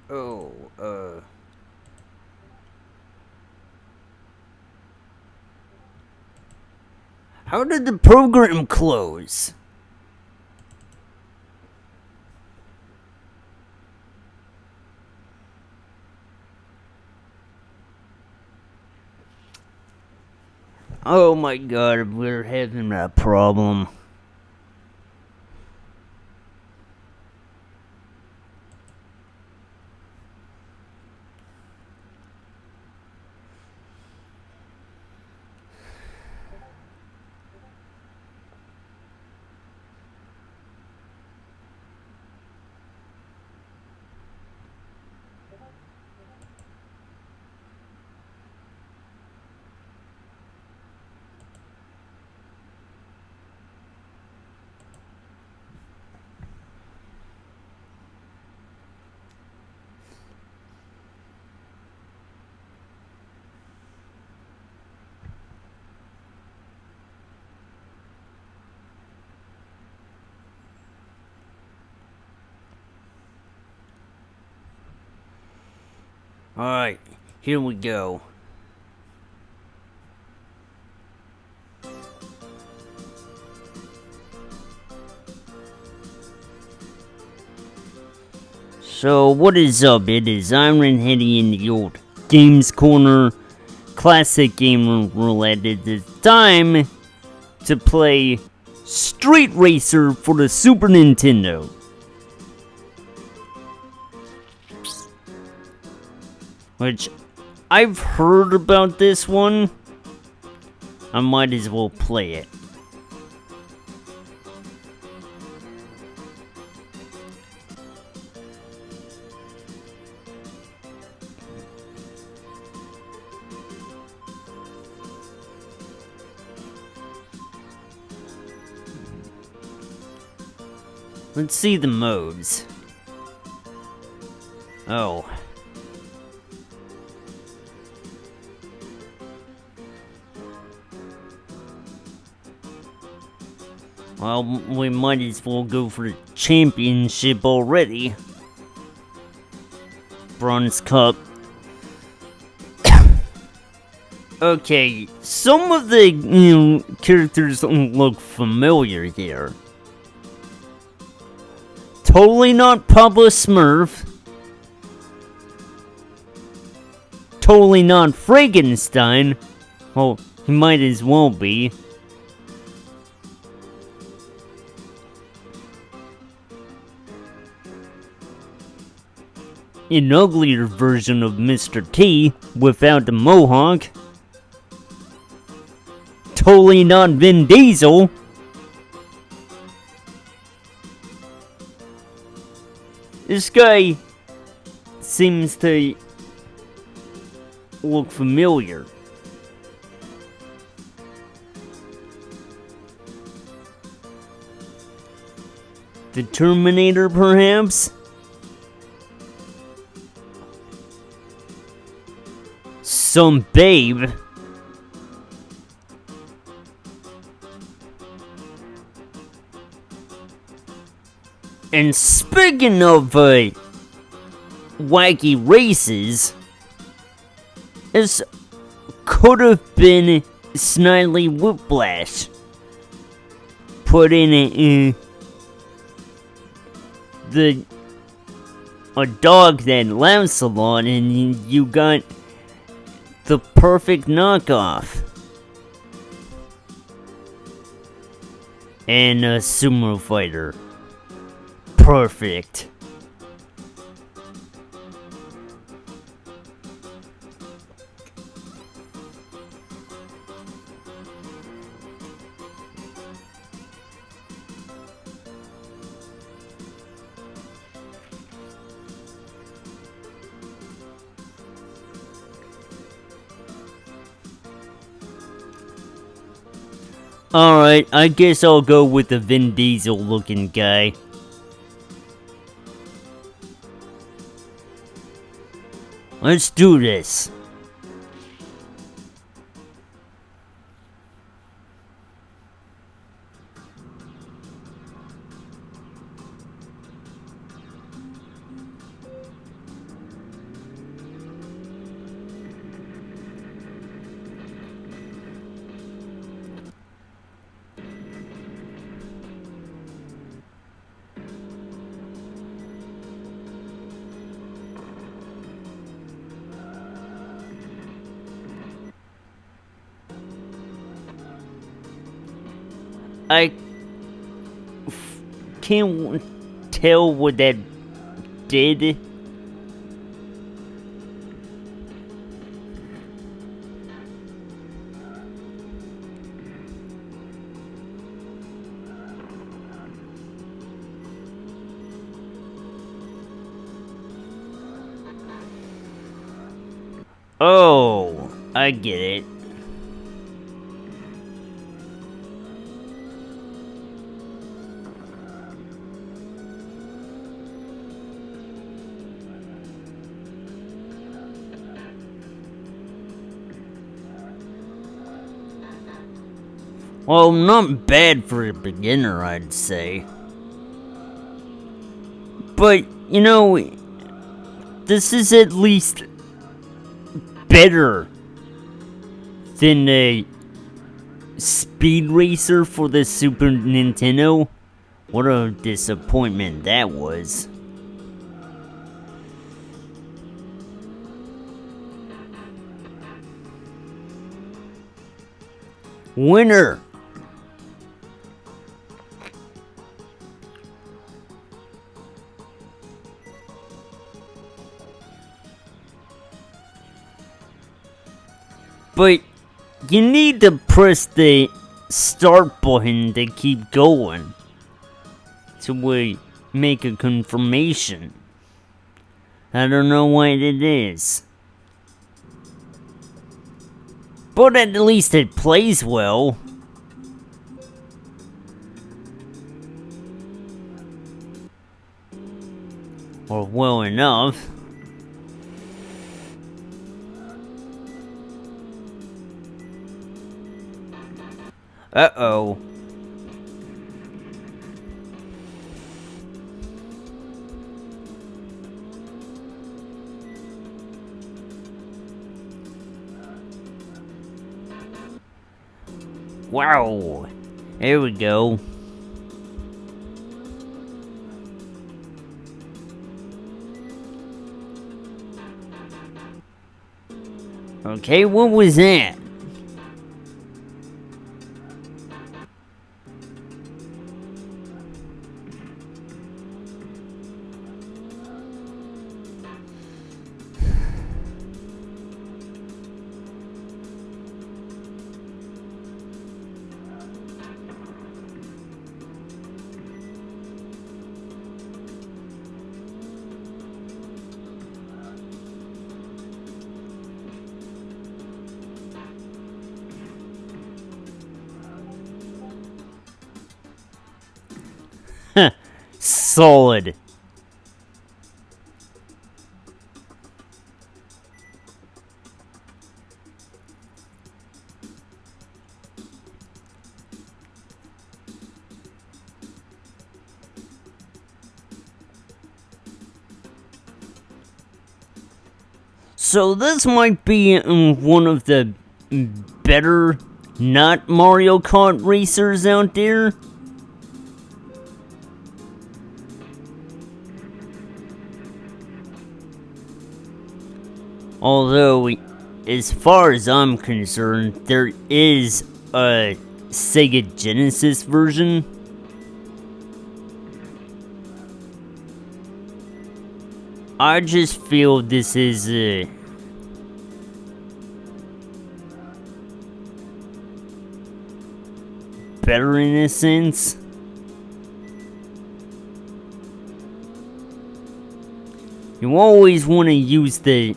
Oh, how did the program close? Oh my god, we're having a problem. Alright, here we go. So, what is up? It is Iron Heady in the old Games Corner, Classic Gamer Roulette. It is time to play Street Racer for the Super Nintendo. Which, I've heard about this one. I might as well play it. Let's see the modes. Oh. Well, we might as well go for the championship already. Bronze Cup. Okay, some of the characters look familiar here. Totally not Papa Smurf. Totally not Frankenstein. Well, he might as well be. An uglier version of Mr. T without the mohawk. Totally not Vin Diesel. This guy seems to look familiar. The Terminator, perhaps? Some babe. And speaking of Wacky Races, this could have been Snidely Whiplash. Put in a dog that laughs a lot, and you got the perfect knockoff. And a sumo fighter. Perfect. Alright, I guess I'll go with the Vin Diesel looking guy. Let's do this. I can't tell what that did. Oh, I get it. Well, not bad for a beginner, I'd say. But, you know, this is at least better than a Speed Racer for the Super Nintendo. What a disappointment that was. Winner! But you need to press the start button to keep going. To make a confirmation. I don't know what it is. But at least it plays well. Or well enough. Uh-oh. Wow. There we go. Okay, what was that? Solid. So this might be one of the better not Mario Kart racers out there. Although, as far as I'm concerned, there is a Sega Genesis version. I just feel this is better in a sense. You always want to use the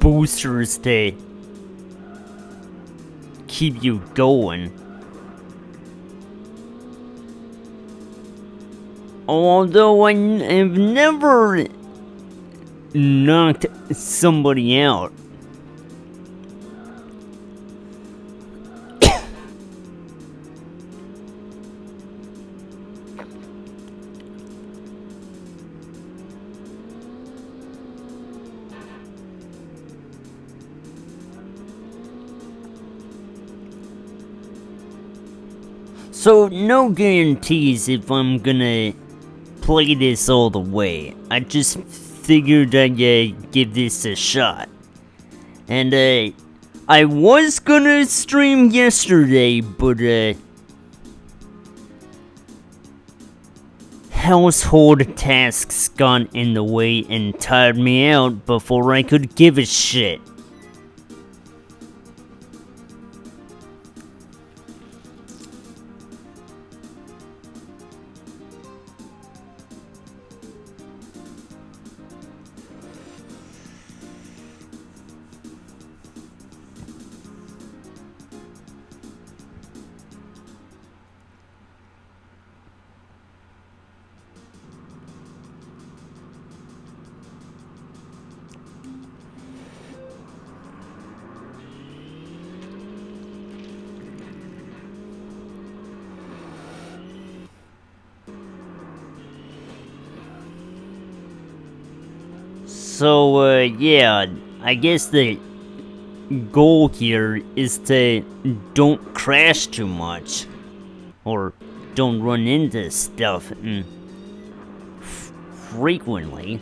boosters to keep you going. Although I've never knocked somebody out. So, no guarantees if I'm gonna play this all the way. I just figured I'd give this a shot. And, I was gonna stream yesterday, but, household tasks got in the way and tired me out before I could give a shit. So, yeah, I guess the goal here is to don't crash too much. Or don't run into stuff frequently.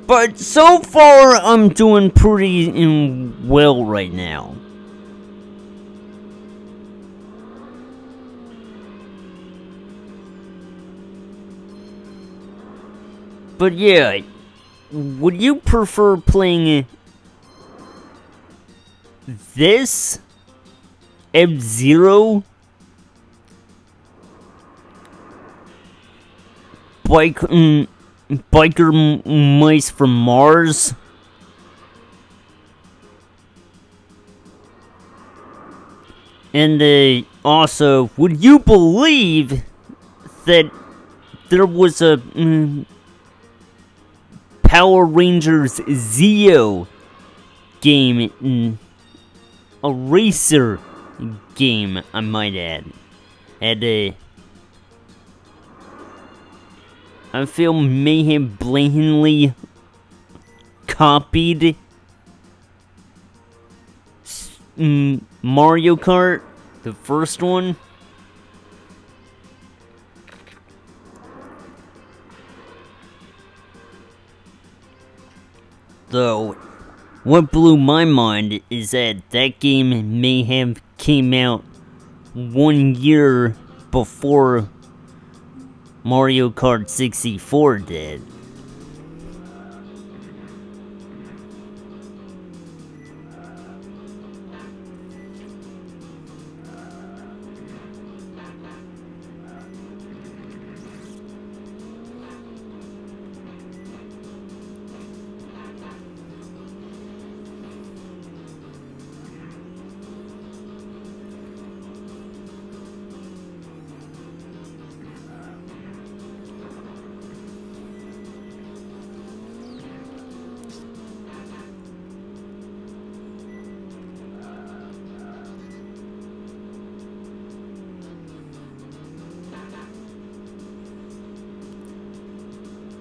But so far, I'm doing pretty well right now. But yeah, would you prefer playing this? F-Zero? Biker mice from Mars? And also, would you believe that there was a Power Rangers Zeo game, a racer game, I might add. And I feel may have blatantly copied Mario Kart, the first one. Though, what blew my mind is that that game may have came out 1 year before Mario Kart 64 did.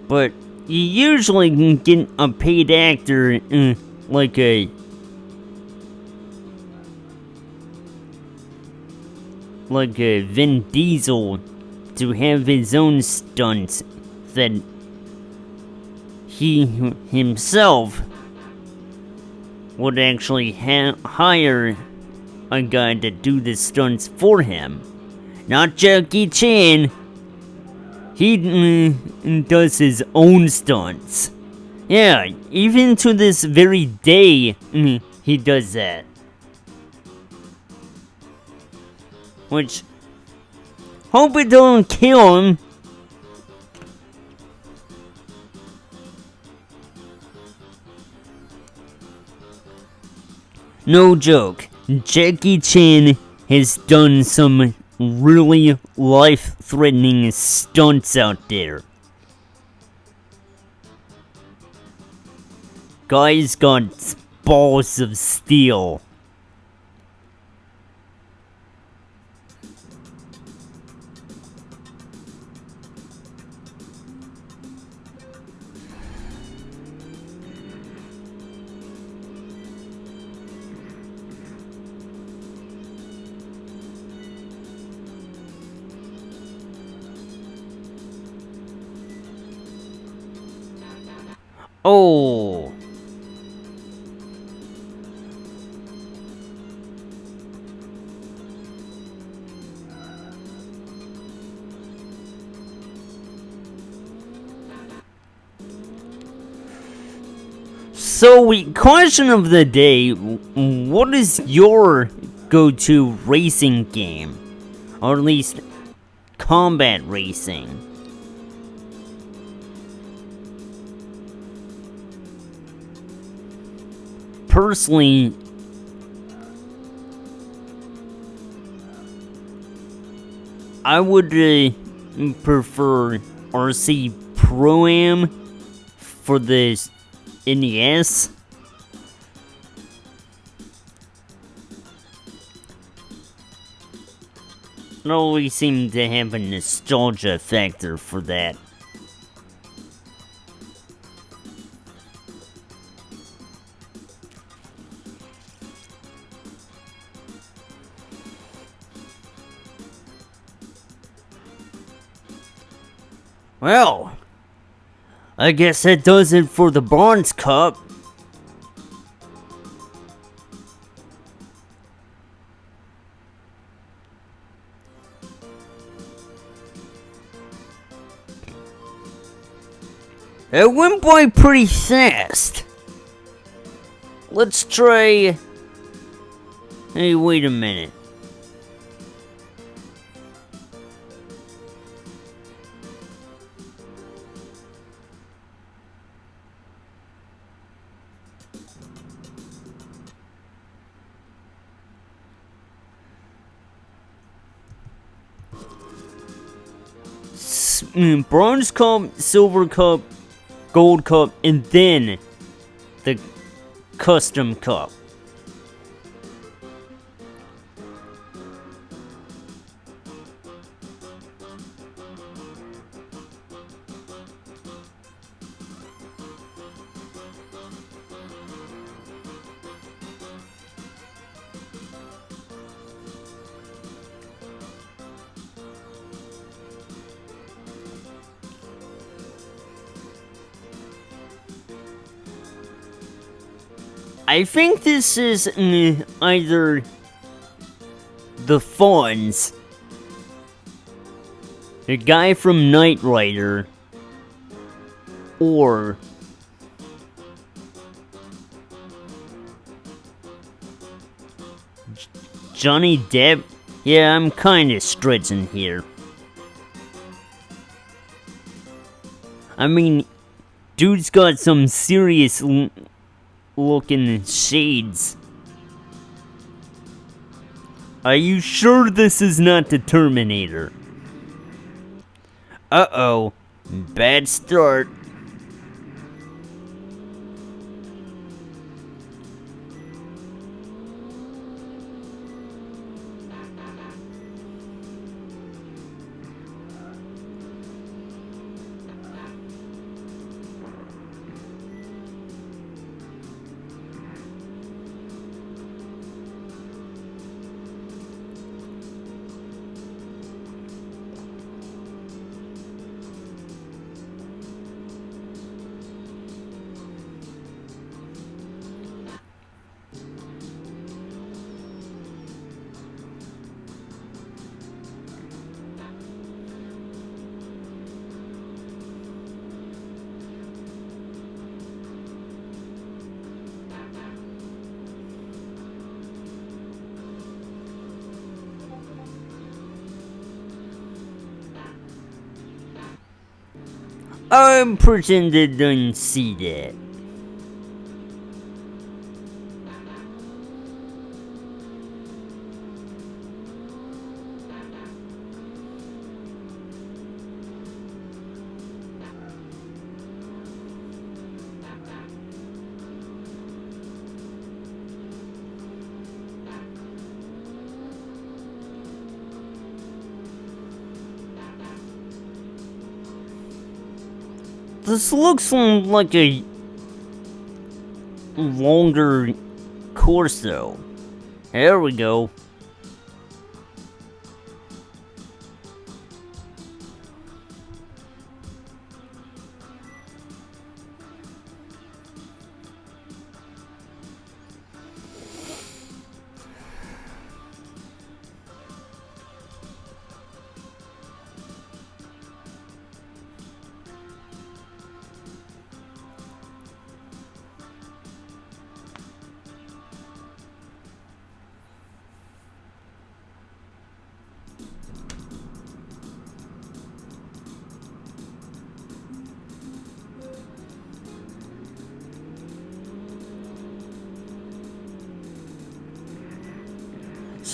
But you usually can get a paid actor, like a Vin Diesel, to have his own stunts that he himself would actually hire a guy to do the stunts for him. Not Jackie Chan. He does his own stunts. Yeah, even to this very day, he does that. Which, hope it don't kill him. No joke, Jackie Chan has done some really life-threatening stunts out there. Guy's got balls of steel. Oh. So, question of the day, what is your go-to racing game? Or at least, combat racing? Personally, I would prefer RC Pro-Am for the NES. It always seemed to have a nostalgia factor for that. Well, I guess that does it for the Bronze Cup. It went by pretty fast. Let's try... Hey, wait a minute. Bronze Cup, Silver Cup, Gold Cup, and then the Custom Cup. I think this is either the Fonz, the guy from Knight Rider, or Johnny Depp. Yeah, I'm kinda stretching here. I mean, dude's got some serious looking shades. Are you sure this is not the Terminator? Uh-oh. Bad start. I'm pretending didn't see that. This looks like a longer course though. There we go.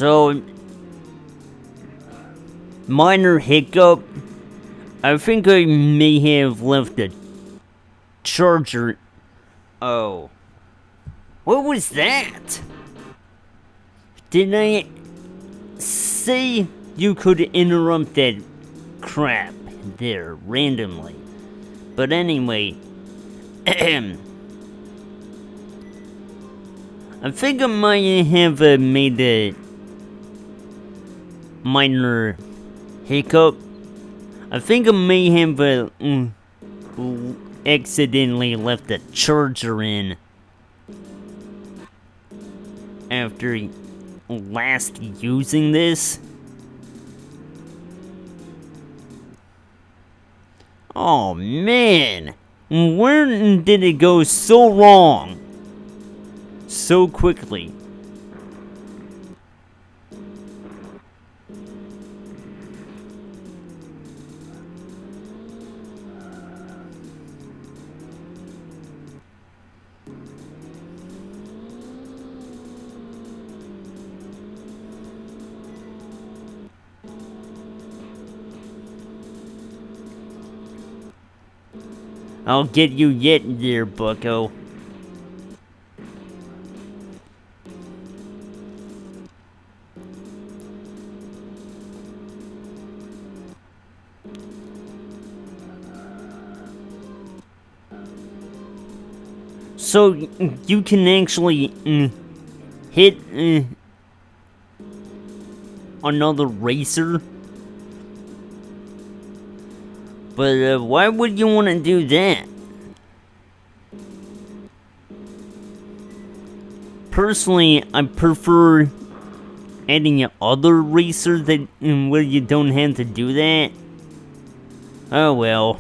So, minor hiccup. I think I may have left the charger. Oh. What was that? Did I say you could interrupt that crap there randomly? But anyway, I think I might have made a minor hiccup. I think I may have accidentally left the charger in after last using this. Oh man, where did it go so wrong so quickly? I'll get you yet, there, bucko. So, you can actually hit another racer? But why would you want to do that? Personally, I prefer adding other racers that where you don't have to do that. Oh well.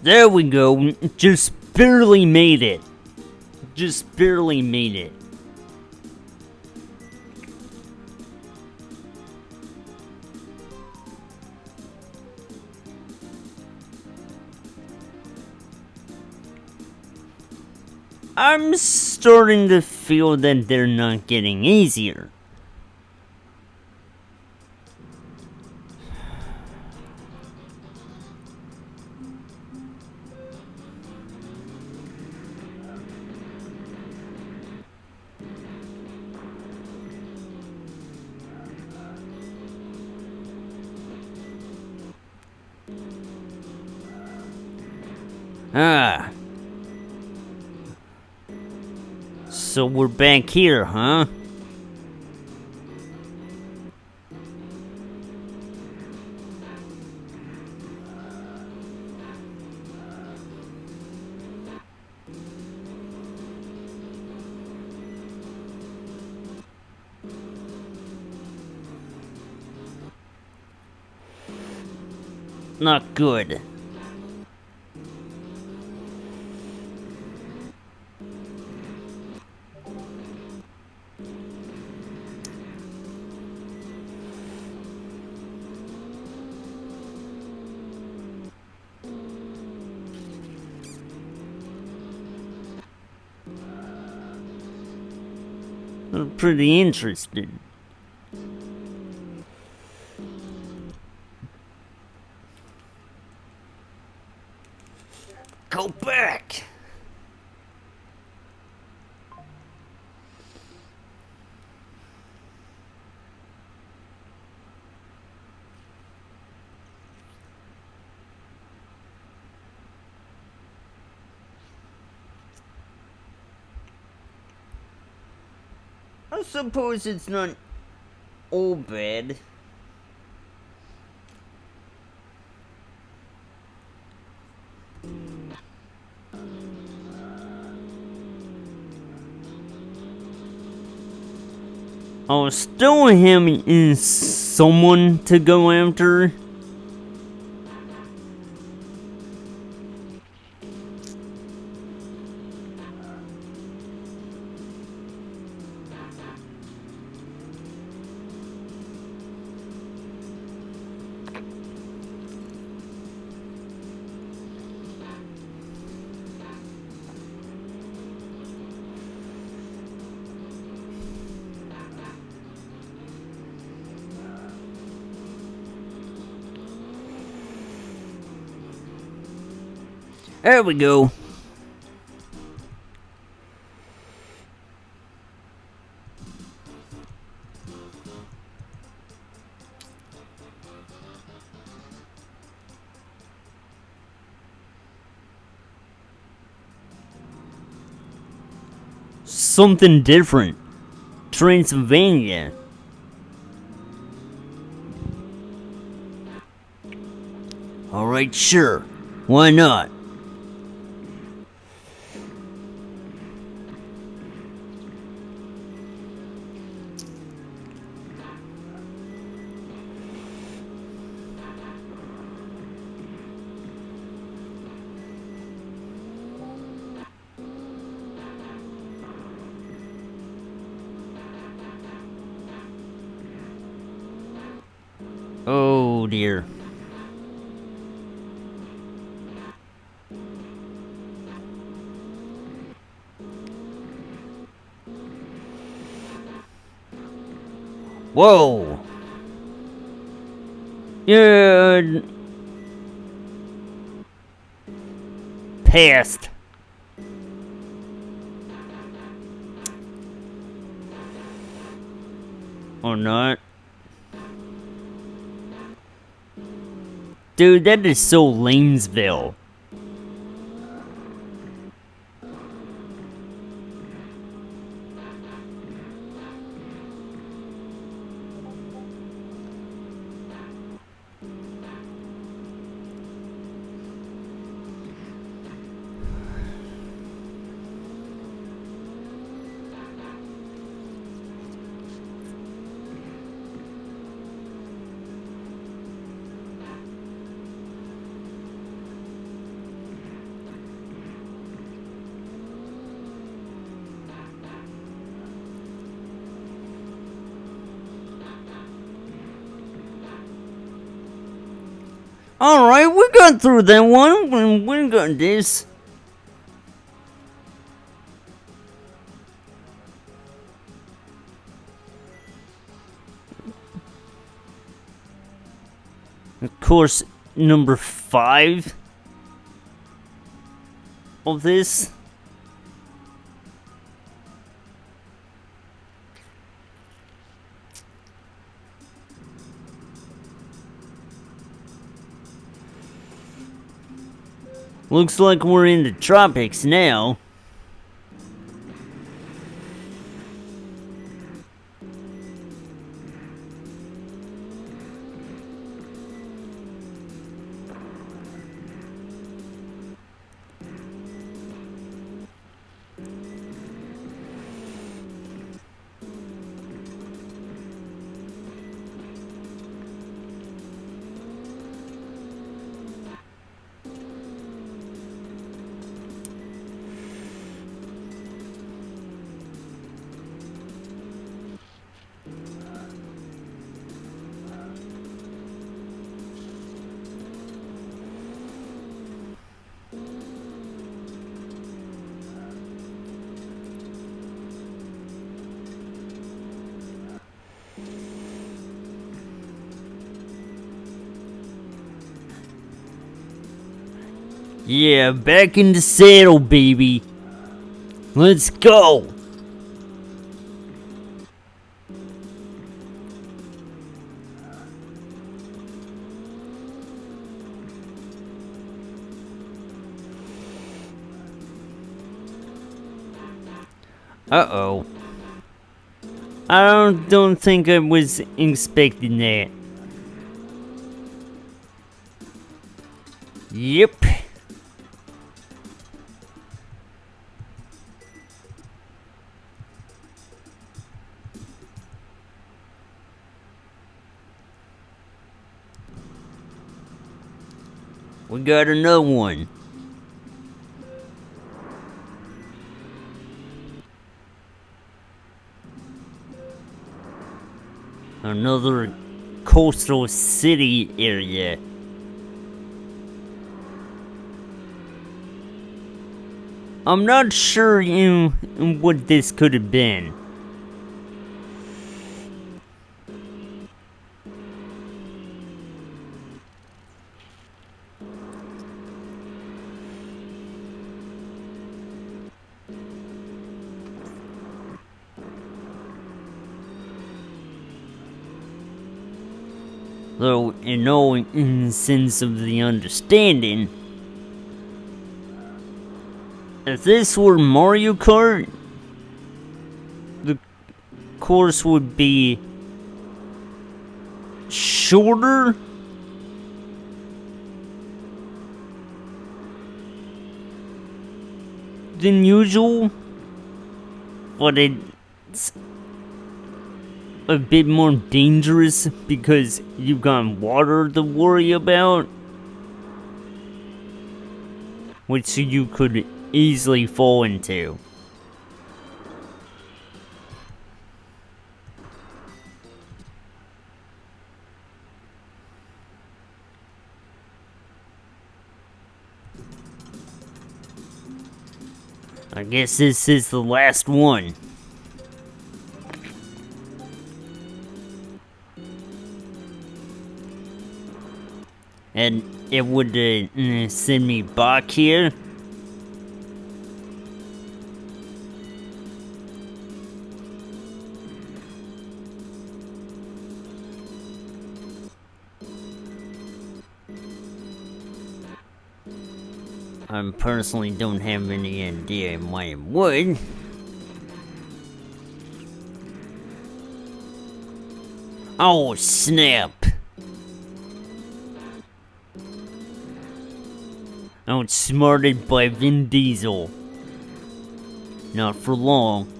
There we go. Just barely made it. Just barely made it. I'm starting to feel that they're not getting easier. Ah. So we're back here, huh? Not good. I'm pretty interested. Go back! I suppose it's not all bad. I'll still him in someone to go after. There we go. Something different. Transylvania. Alright, sure. Why not? Oh dear. Whoa. Yeah. Passed. Or not. Dude, that is so Lamesville. Alright, we got through that one. We got this. Of course, number 5 of this. Looks like we're in the tropics now. Yeah, back in the saddle, baby. Let's go. Uh-oh. I don't think I was expecting that. Yep. We got another one. Another coastal city area. I'm not sure what this could have been. Though, in no sense of the understanding, if this were Mario Kart, the course would be shorter than usual, but it's a bit more dangerous because you've got water to worry about, which you could easily fall into. I guess this is the last one. And it would send me back here. I personally don't have any idea why it would. Oh, snap. Outsmarted by Vin Diesel. Not for long.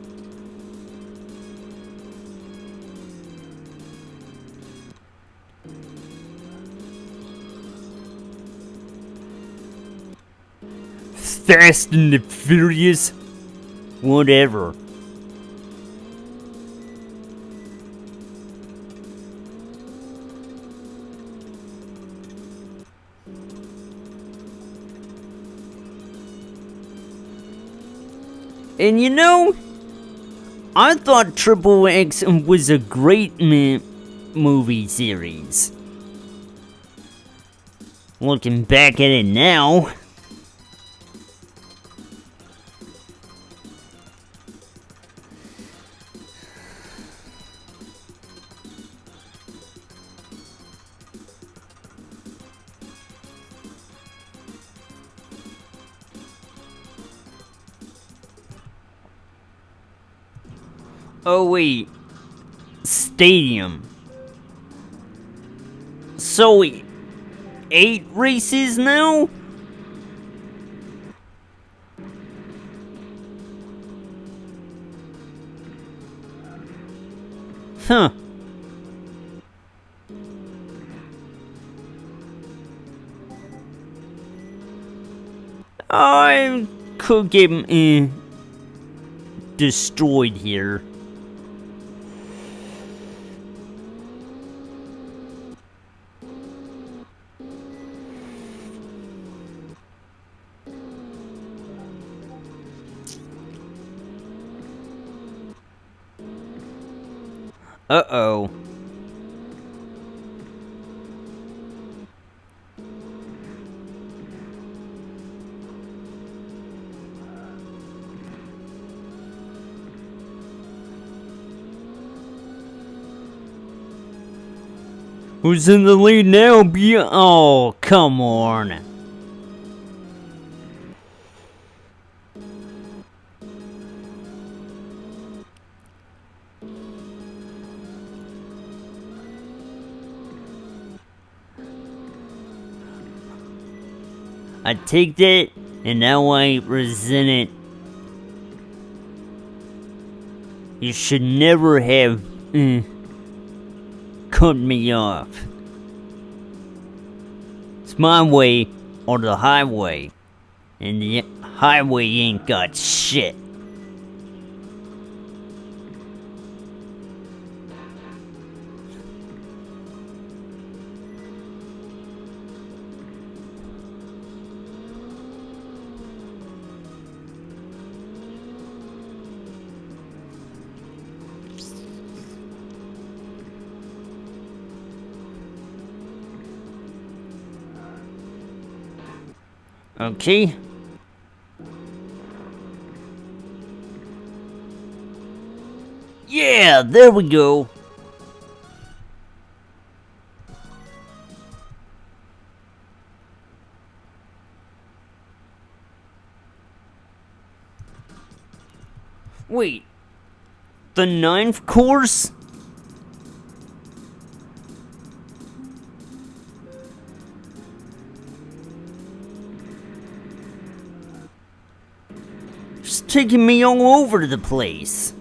Fast and the Furious? Whatever. And you know, I thought Triple X was a great movie series. Looking back at it now. Oh wait, stadium. So 8 races now? Huh. I could get destroyed here. Uh-oh. Who's in the lead now? Oh, come on. I take that, and now I resent it. You should never have cut me off. It's my way or the highway. And the highway ain't got shit. Okay. Yeah, there we go. Wait. The 9th course? It's taking me all over the place.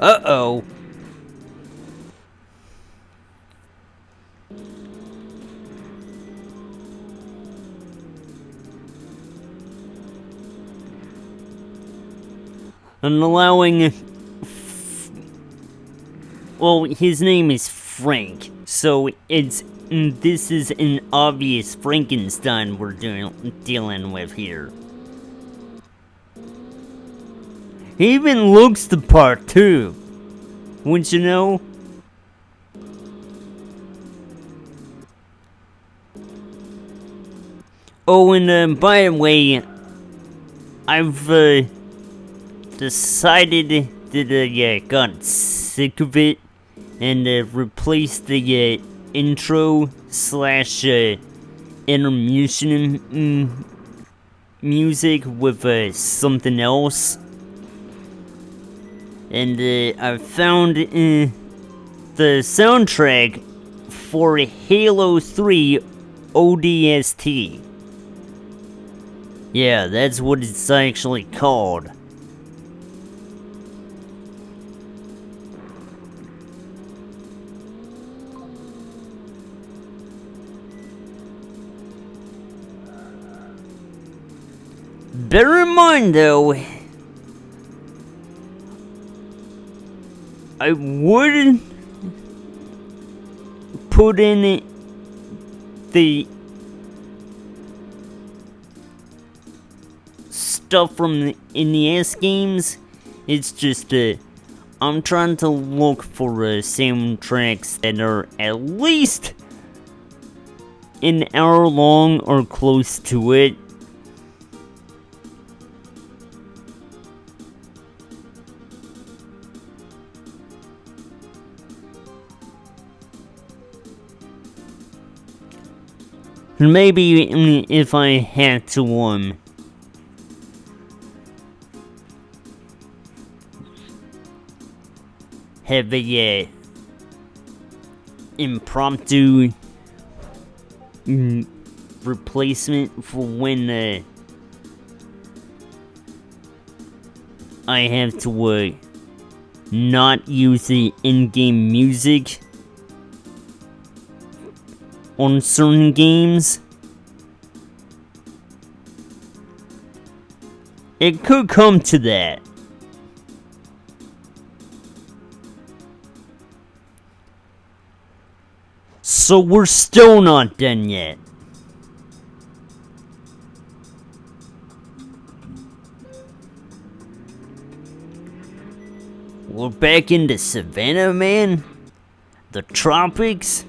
Uh-oh. And allowing... Well, his name is Frank, so this is an obvious Frankenstein we're dealing with here. He even looks the part, too. Wouldn't you know? Oh, and by the way, I've decided that I got sick of it and replaced the intro slash intermission music with something else. And I found the soundtrack for Halo 3 ODST. Yeah, that's what it's actually called. Bear in mind, though, I would put in the stuff from the NES games. It's just I'm trying to look for soundtracks that are at least an hour long or close to it. Maybe if I had to have a impromptu replacement for when I have to not use the in-game music on certain games. It could come to that. So we're still not done yet. We're back into Savannah, man? The tropics?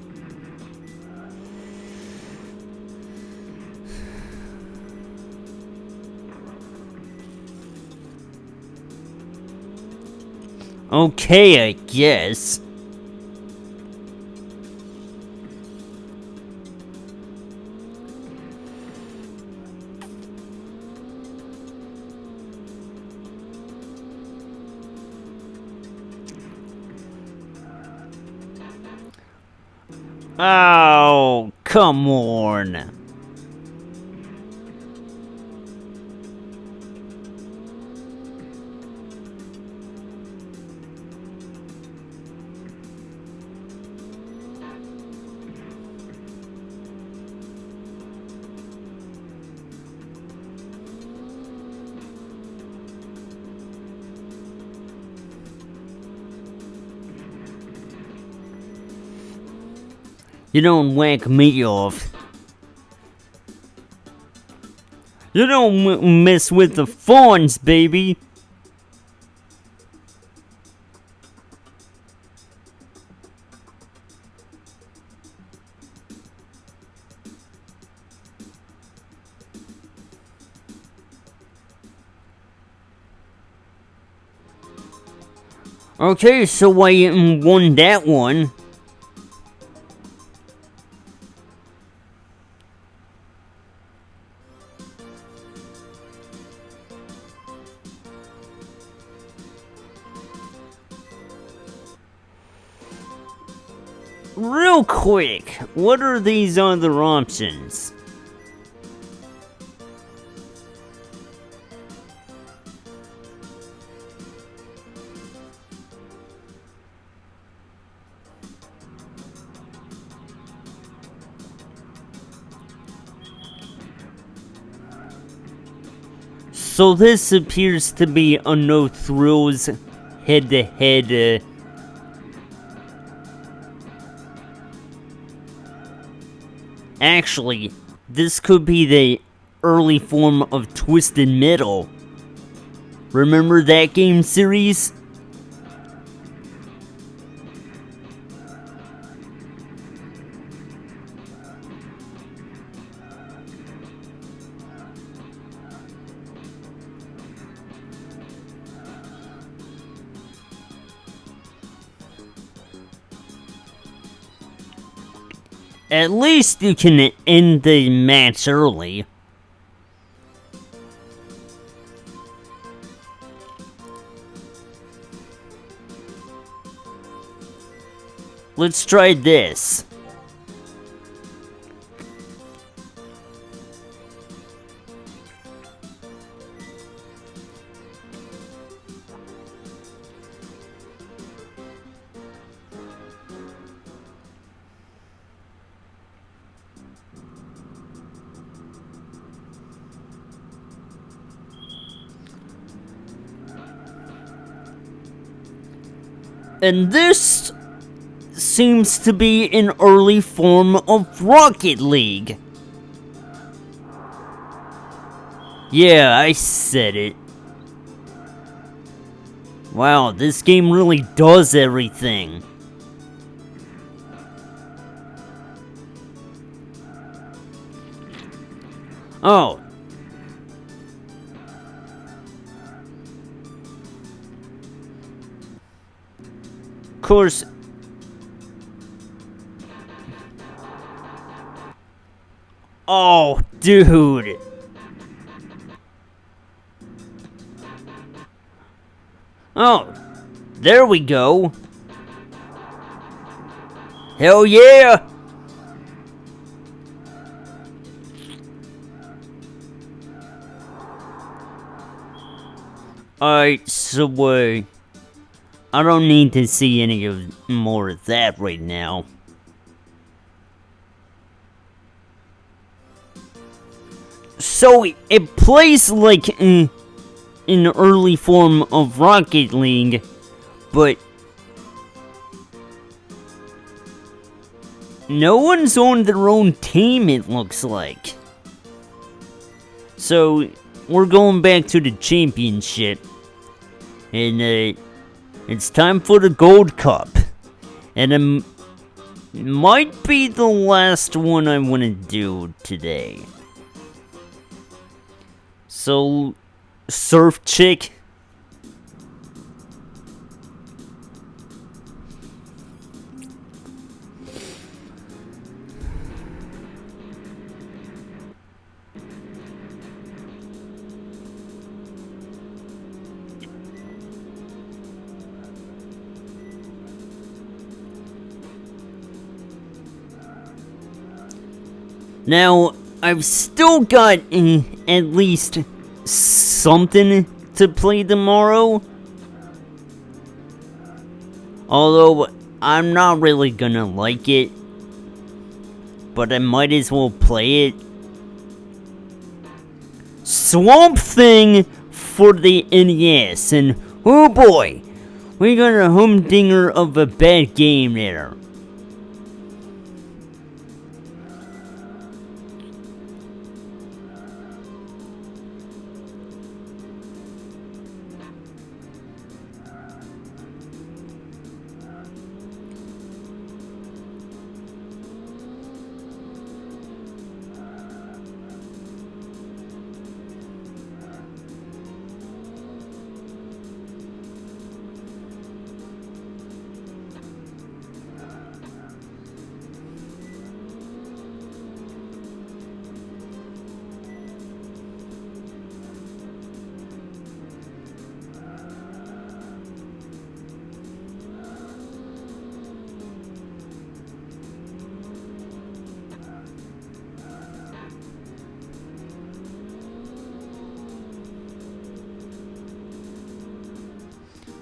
Okay, I guess. Oh, come on. You don't whack me off. You don't mess with the fawns, baby. Okay, so I won that one. Real quick, what are these other options? So this appears to be a no thrills head-to-head Actually, this could be the early form of Twisted Metal. Remember that game series? At least you can end the match early. Let's try this. And this seems to be an early form of Rocket League. Yeah, I said it. Wow, this game really does everything. Oh. Of course. Oh, dude. Oh, there we go. Hell yeah! Alright, so I don't need to see any of more of that right now. So it plays like an early form of Rocket League, but no one's on their own team, it looks like. So we're going back to the championship, and it's time for the Gold Cup, and it might be the last one I want to do today. So, Surf Chick. Now, I've still got at least something to play tomorrow. Although, I'm not really gonna like it. But I might as well play it. Swamp Thing for the NES. And, oh boy, we got a humdinger of a bad game there.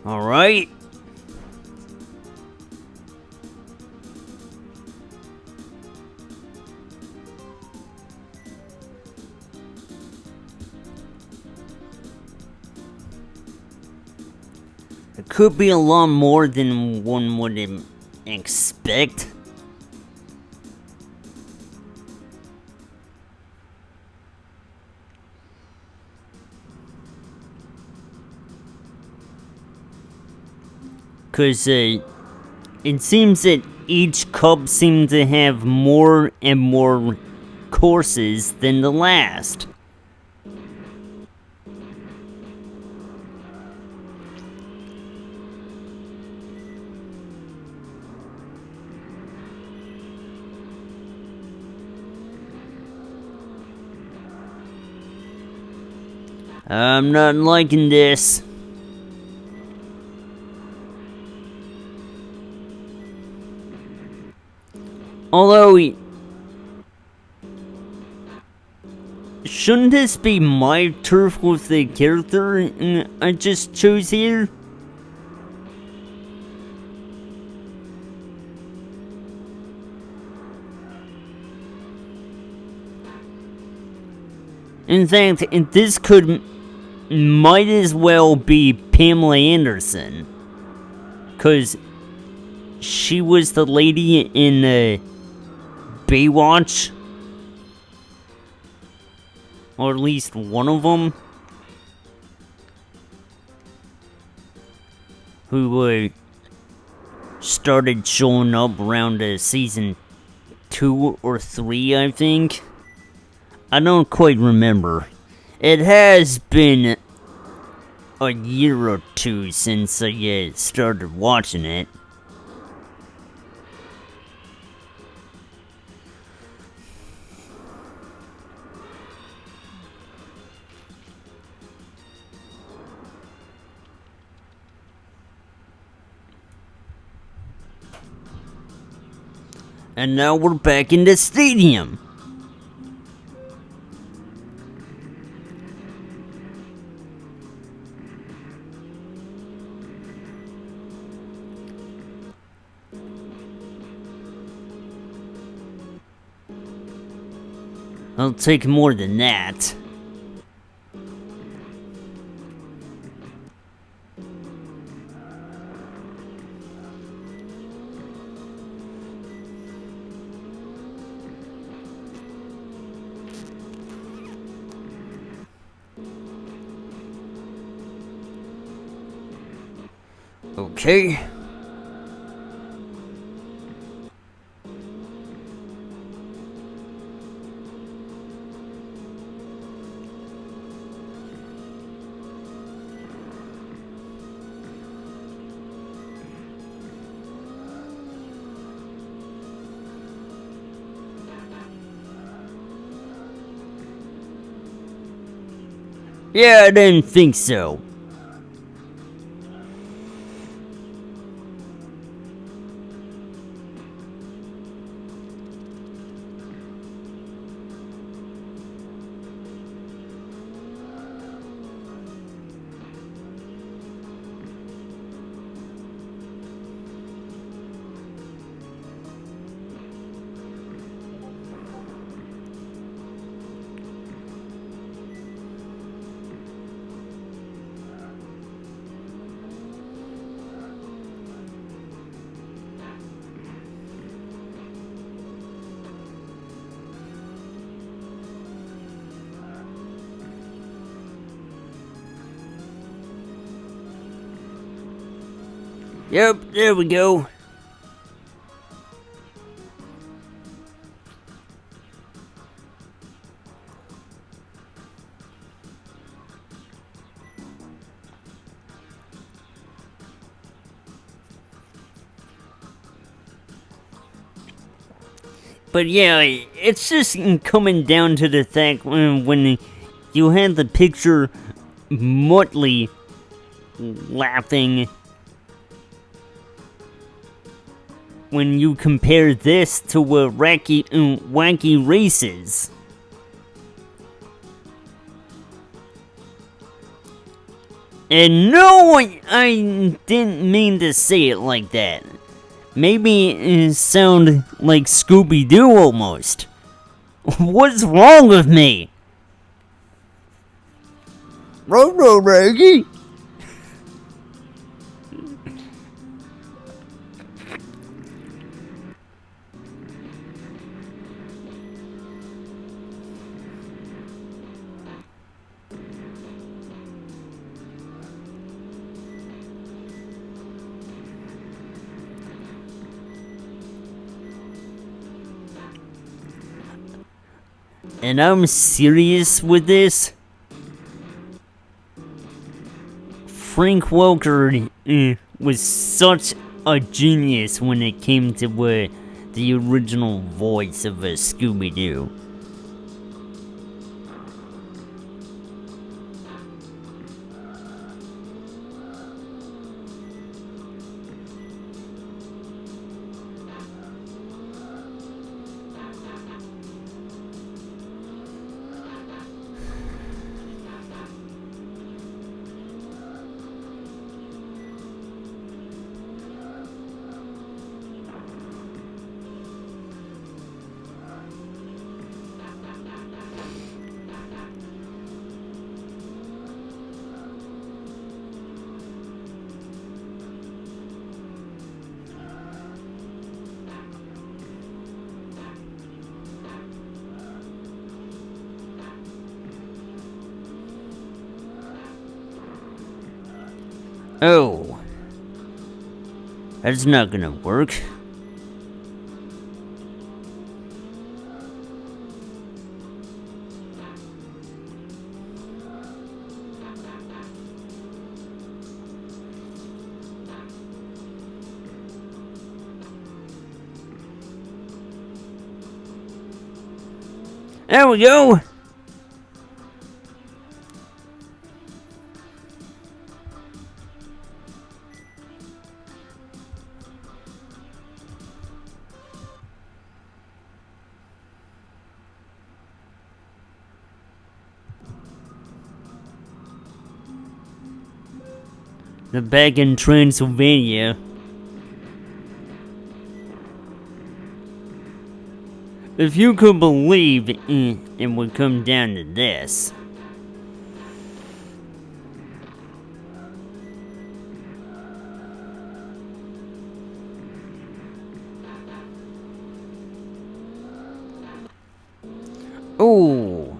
Alright. It could be a lot more than one would expect. Because it seems that each cup seemed to have more and more courses than the last. I'm not liking this. Although, shouldn't this be my turf with the character I just chose here? In fact, this might as well be Pamela Anderson. 'Cause she was the lady in Baywatch. Or at least one of them. Who started showing up around season 2 or 3, I think. I don't quite remember. It has been a year or two since I started watching it. And now we're back in the stadium. I'll take more than that. Okay. Yeah, I didn't think so. Yep, there we go. But yeah, it's just coming down to the fact when you had the picture Muttley laughing when you compare this to Wacky Races. And no, I didn't mean to say it like that. Maybe it sound like Scooby-Doo almost. What's wrong with me? Robo Reggie? And I'm serious with this. Frank Welker was such a genius when it came to the original voice of Scooby-Doo. Oh, that's not gonna work. There we go. The back in Transylvania. If you could believe it would come down to this. Ooh.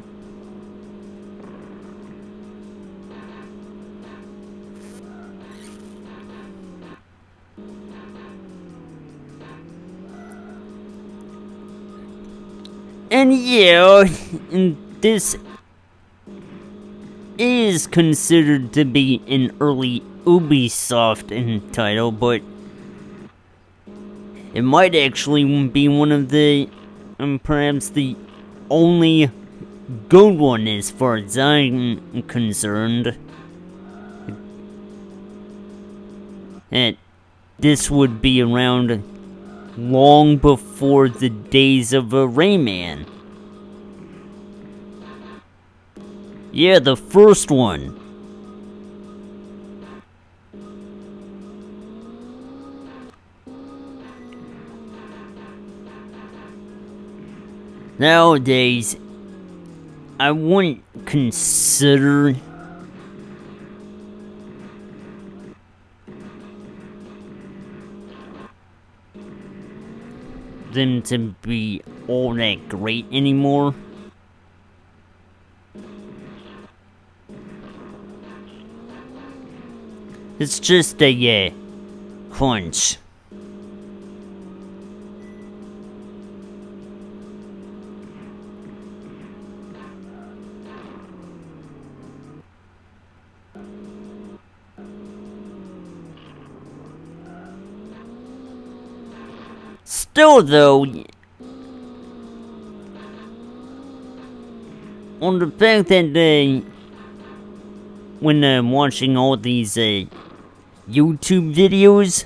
And yeah, this is considered to be an early Ubisoft title, but it might actually be one of the, perhaps the only good one as far as I'm concerned. And this would be around long before the days of Rayman. Yeah, the first one. Nowadays, I wouldn't consider them to be all that great anymore. It's just a crunch. Still, though, on the fact that when watching all these YouTube videos,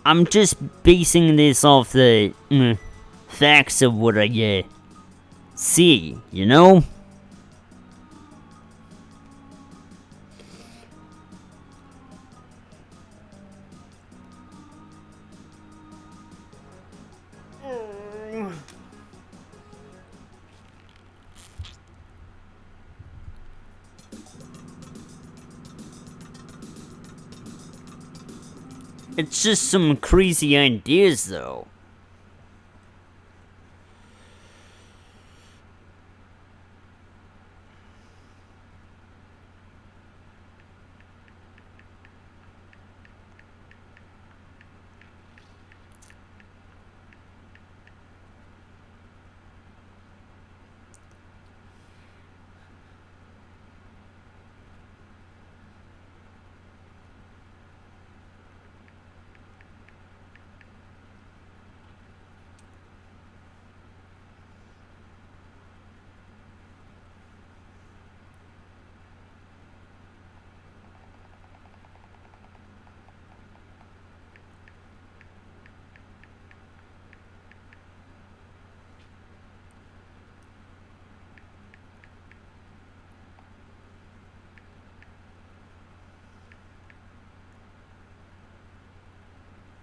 I'm just basing this off the facts of what I see, you know? It's just some crazy ideas, though.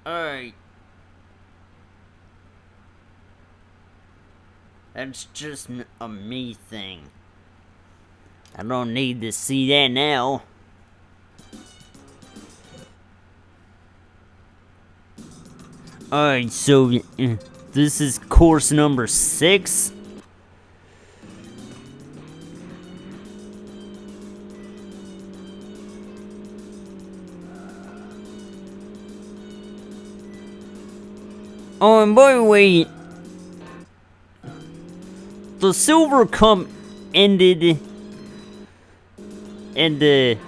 Alright. That's just a me thing. I don't need to see that now. Alright, so this is course number 6. Oh, and by the way, the Silver Cup ended and the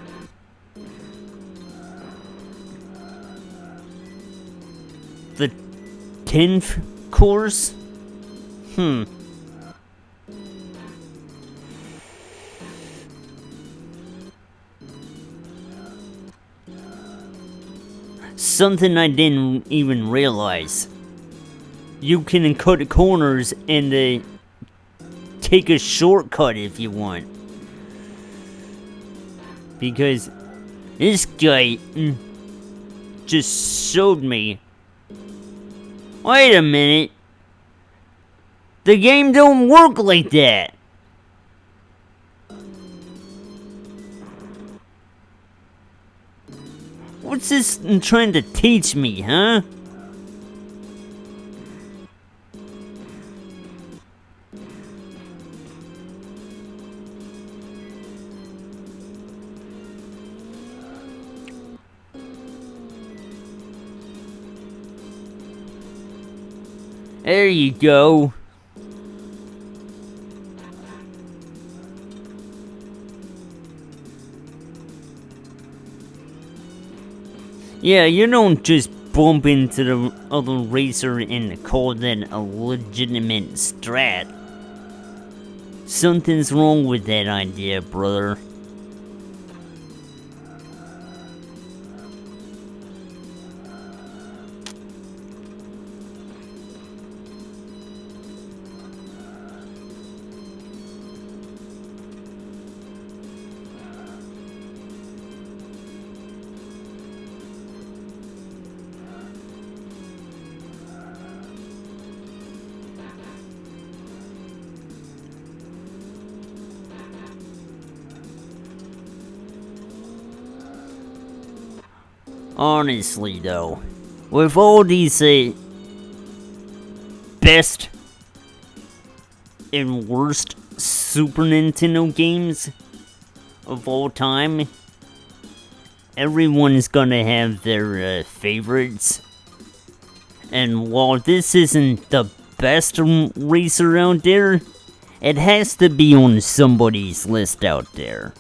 10th course? Something I didn't even realize. You can cut corners and take a shortcut if you want. Because this guy just showed me. Wait a minute. The game don't work like that. What's this trying to teach me, huh? There you go. Yeah, you don't just bump into the other racer and call that a legitimate strat. Something's wrong with that idea, brother. Honestly, though, with all these best and worst Super Nintendo games of all time, everyone's gonna have their favorites. And while this isn't the best racer out there, it has to be on somebody's list out there.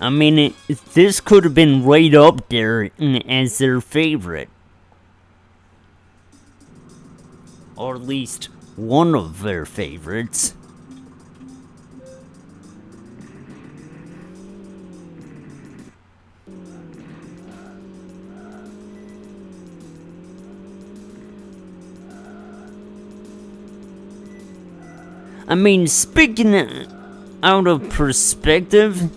I mean, this could have been right up there as their favorite. Or at least one of their favorites. I mean, speaking out of perspective,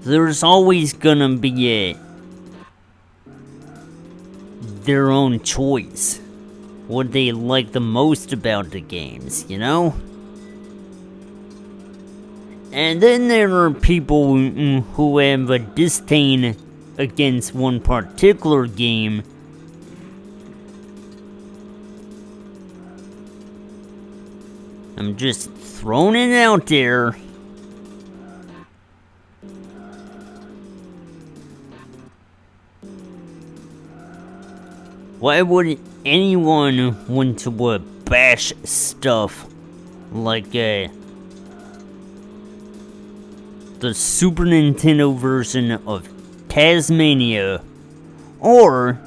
there's always gonna be their own choice. What they like the most about the games, you know? And then there are people who have a disdain against one particular game. I'm just throwing it out there. Why would anyone want to bash stuff like the Super Nintendo version of Tasmania, or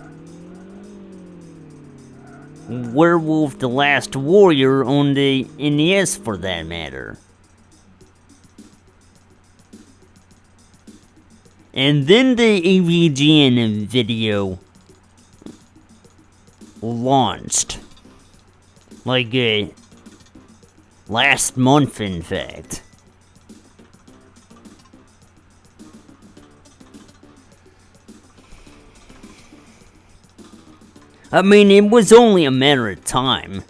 Werewolf the Last Warrior on the NES for that matter? And then the AVGN video launched. Like, last month, in fact. I mean, it was only a matter of time.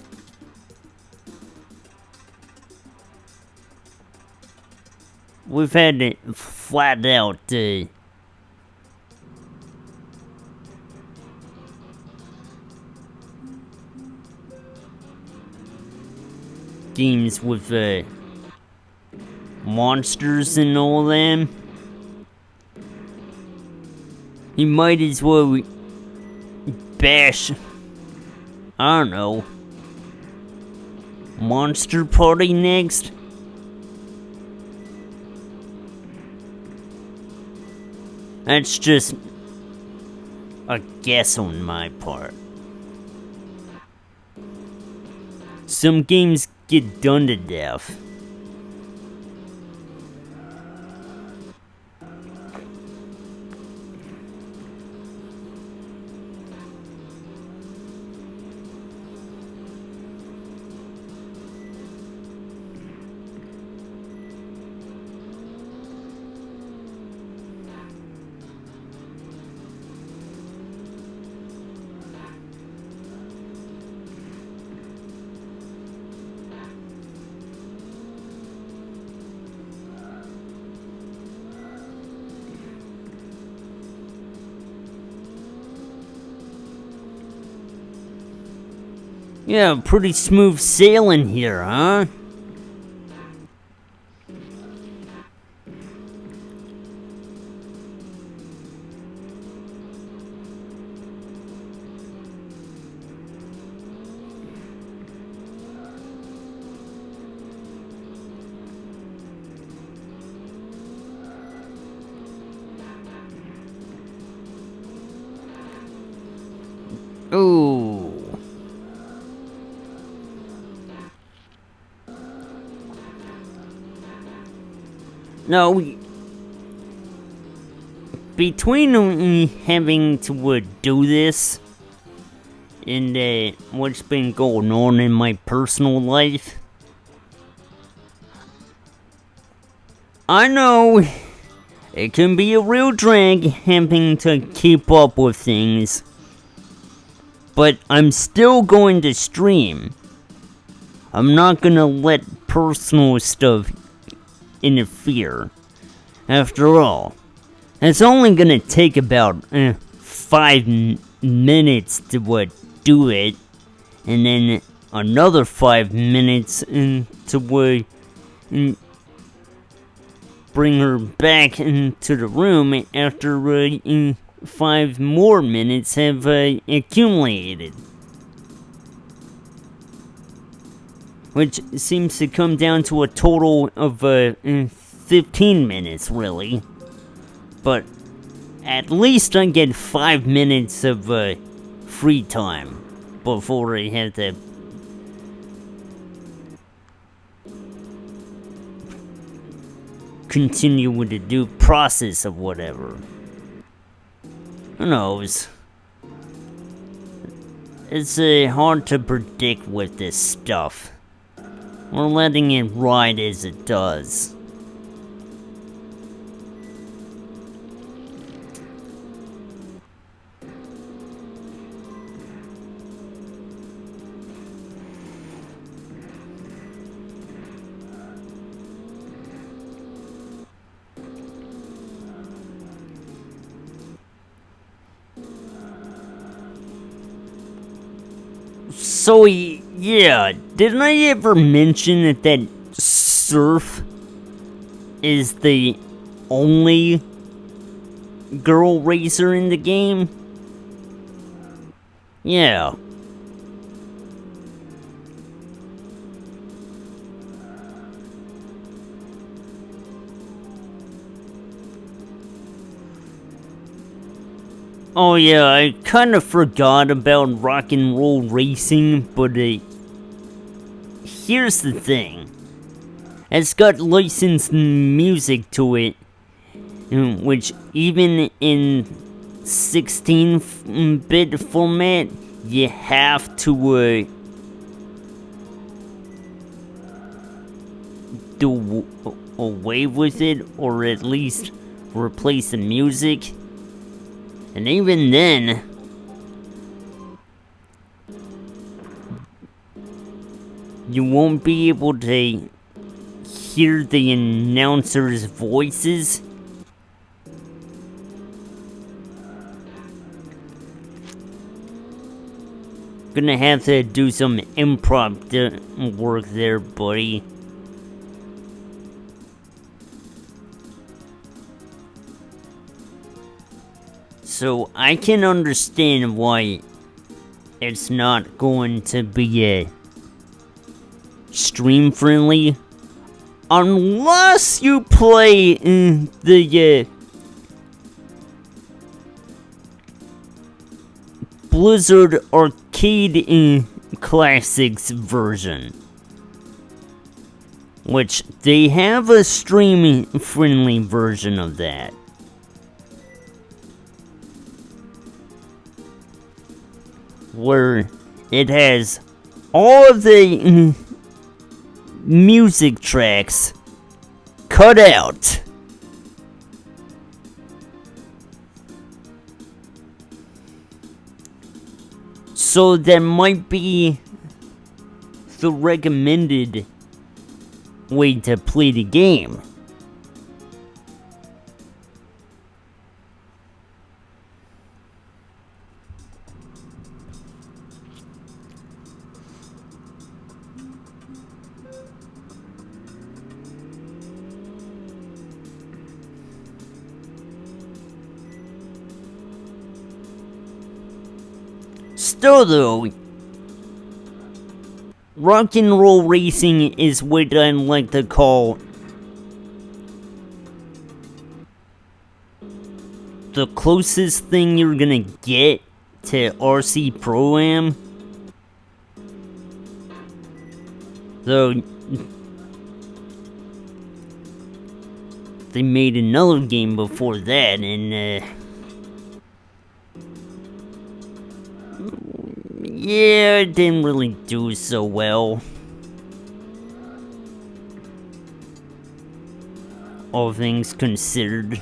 We've had it flat out, games with, monsters and all them. You might as well bash, I don't know, Monster Party next? That's just a guess on my part. Some games get done to death. Yeah, pretty smooth sailing here, huh? Ooh. No, between having to do this and what's been going on in my personal life, I know it can be a real drag having to keep up with things, but I'm still going to stream. I'm not gonna let personal stuff interfere. After all, it's only gonna take about 5 minutes to do it, and then another 5 minutes to bring her back into the room after 5 more minutes have accumulated. Which seems to come down to a total of 15 minutes, really. But at least I get 5 minutes of free time before I have to continue with the due process of whatever. Who knows? It's hard to predict with this stuff. We're letting it ride as it does. So, yeah, didn't I ever mention that Surf is the only girl racer in the game? Yeah. Oh yeah, I kind of forgot about rock and roll racing, but here's the thing. It's got licensed music to it, which even in 16-bit format, you have to do away with it, or at least replace the music. And even then, you won't be able to hear the announcers' voices. Gonna have to do some improv work there, buddy. So I can understand why it's not going to be stream friendly, unless you play the Blizzard Arcade Classics version, which they have a streaming friendly version of that. Where it has all of the music tracks cut out. So that might be the recommended way to play the game. Still though, rock and roll racing is what I like to call the closest thing you're gonna get to RC Pro-Am. Though they made another game before that, and yeah, it didn't really do so well. All things considered.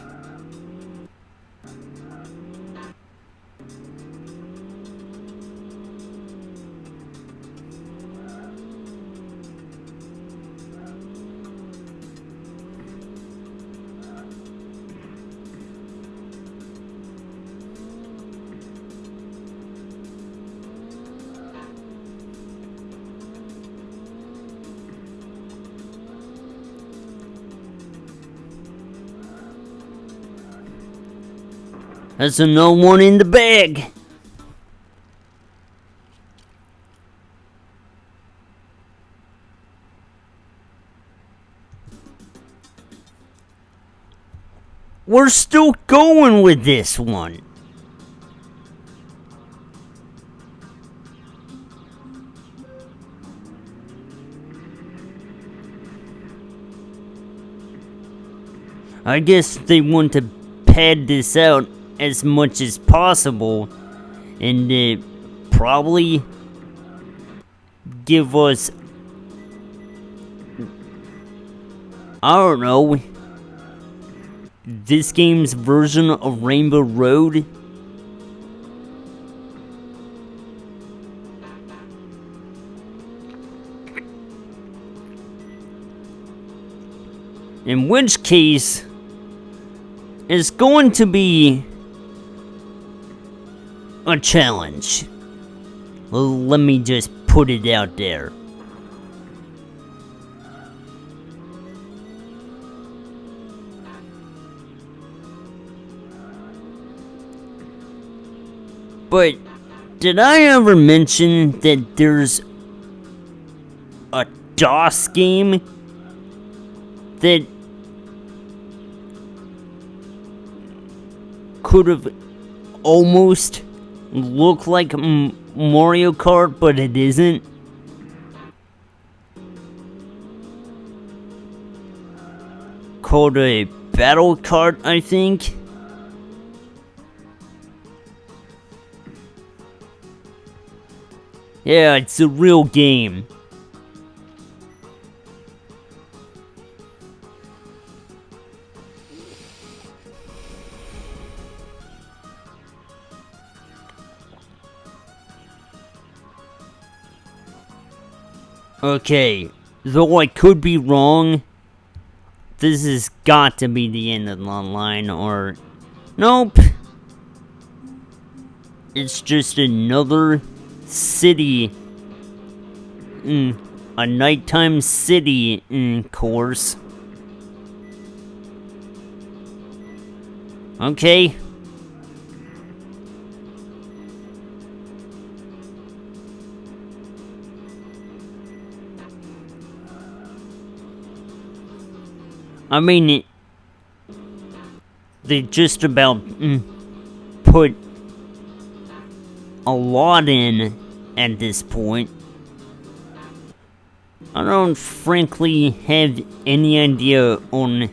That's another one in the bag. We're still going with this one. I guess they want to pad this out as much as possible and probably give us, I don't know, this game's version of Rainbow Road. In which case, it's going to be a challenge. Well, let me just put it out there. But did I ever mention that there's a DOS game that could have almost looked like Mario Kart, but it isn't? Called a Battle Kart, I think. Yeah, it's a real game. Okay, though I could be wrong, this has got to be the end of the line, or... Nope. It's just another city. A nighttime city, course. Okay. I mean, they just about put a lot in at this point. I don't frankly have any idea on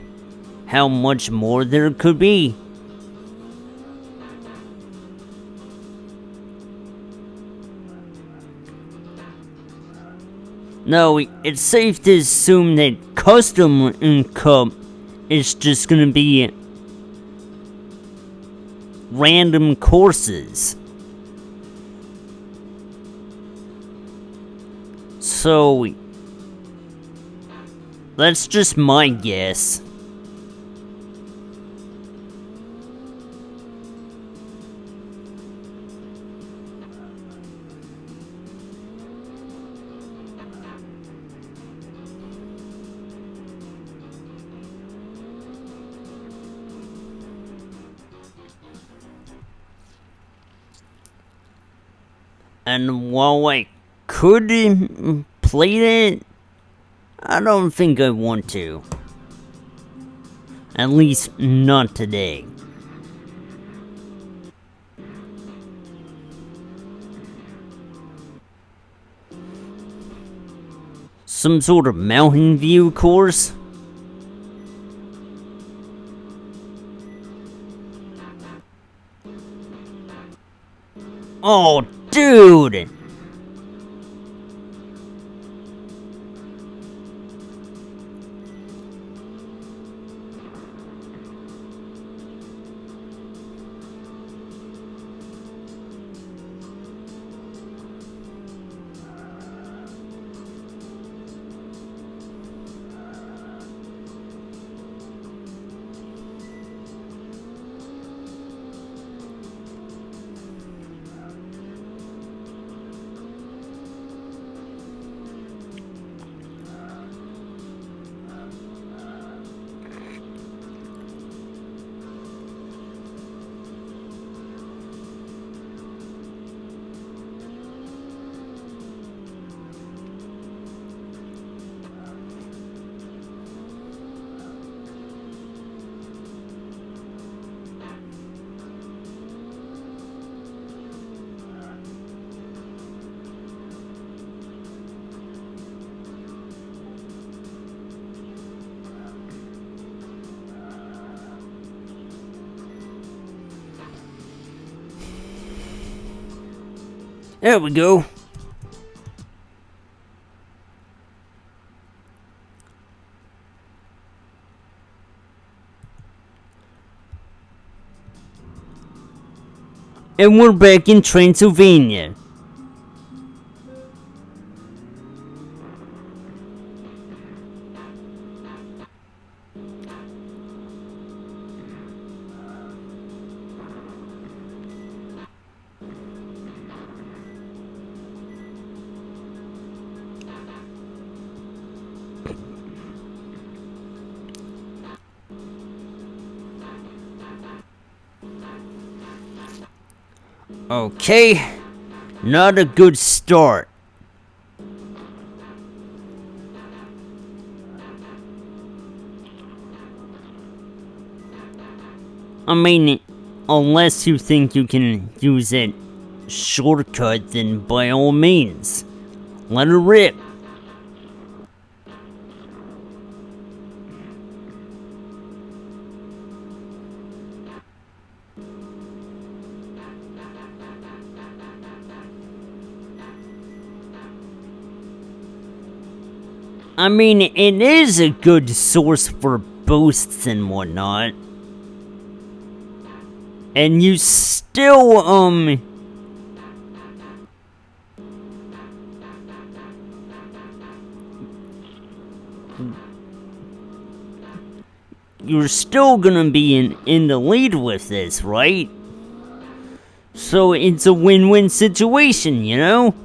how much more there could be. No, it's safe to assume that Custom Cup is just gonna be random courses. So, that's just my guess. And while I could play it, I don't think I want to. At least not today. Some sort of Mountain View course? Oh, dude! There we go. And we're back in Transylvania. Okay, not a good start. I mean, unless you think you can use that shortcut, then by all means, let her rip. I mean, it is a good source for boosts and whatnot. And you still, you're still gonna be in the lead with this, right? So it's a win-win situation, you know?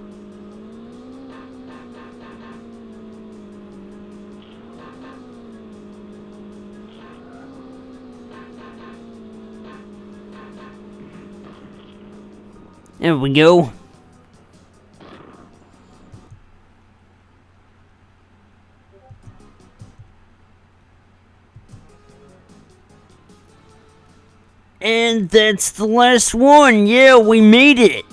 There we go. And that's the last one. Yeah, we made it.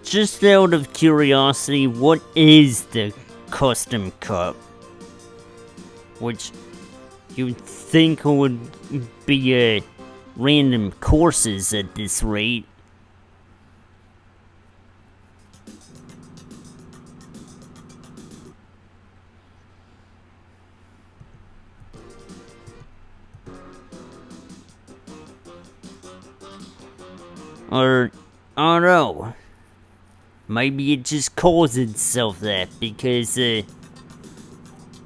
Just out of curiosity, what is the custom cup? Which you'd think would be random courses at this rate. Or, I don't know. Maybe it just calls itself that because, I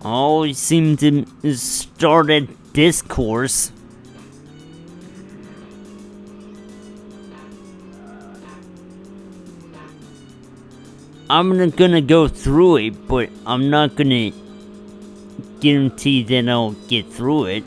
always seem to start at this course. I'm gonna go through it, but I'm not gonna guarantee that I'll get through it.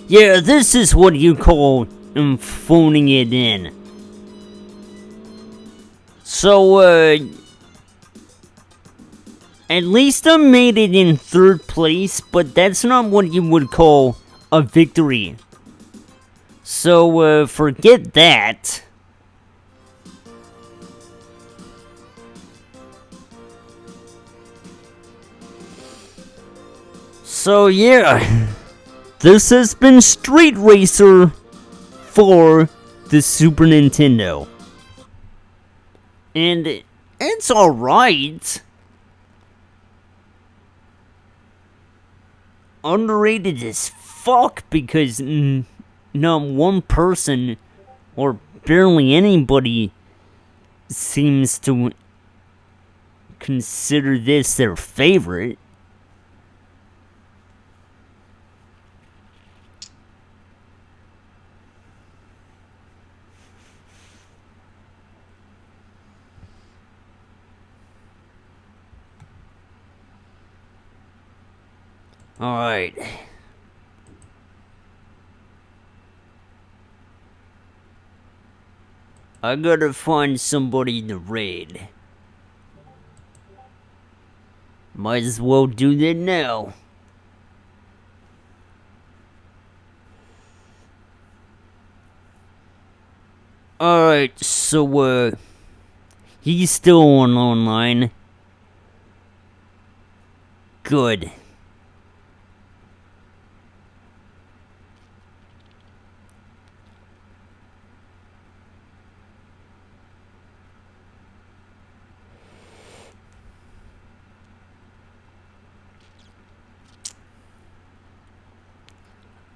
Yeah, this is what you call phoning it in. So, at least I made it in 3rd place, but that's not what you would call a victory. So, forget that. So, yeah. This has been Street Racer for the Super Nintendo. And it's alright. Underrated as fuck because not one person or barely anybody seems to consider this their favorite. Alright. I gotta find somebody to raid. Might as well do that now. Alright, so, he's still online. Good.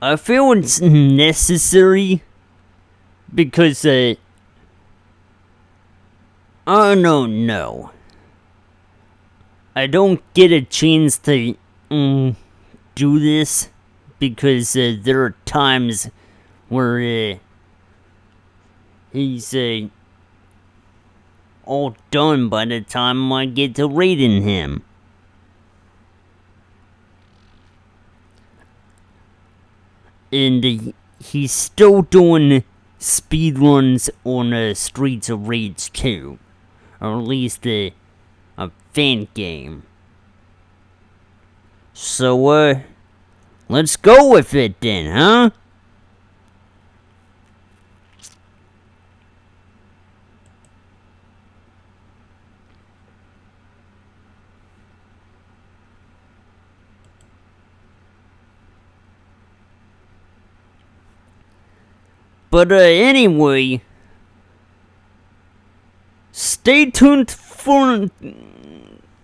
I feel it's necessary because, I don't know. I don't get a chance to, do this because, there are times where, he's, all done by the time I get to raiding him. And he's still doing speedruns on Streets of Rage 2. Or at least a fan game. So, let's go with it then, huh? But, anyway, stay tuned for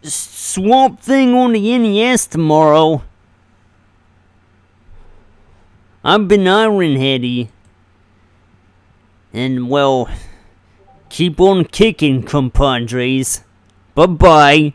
Swamp Thing on the NES tomorrow. I've been Ironheady. And, well, keep on kicking, compadres. Bye-bye.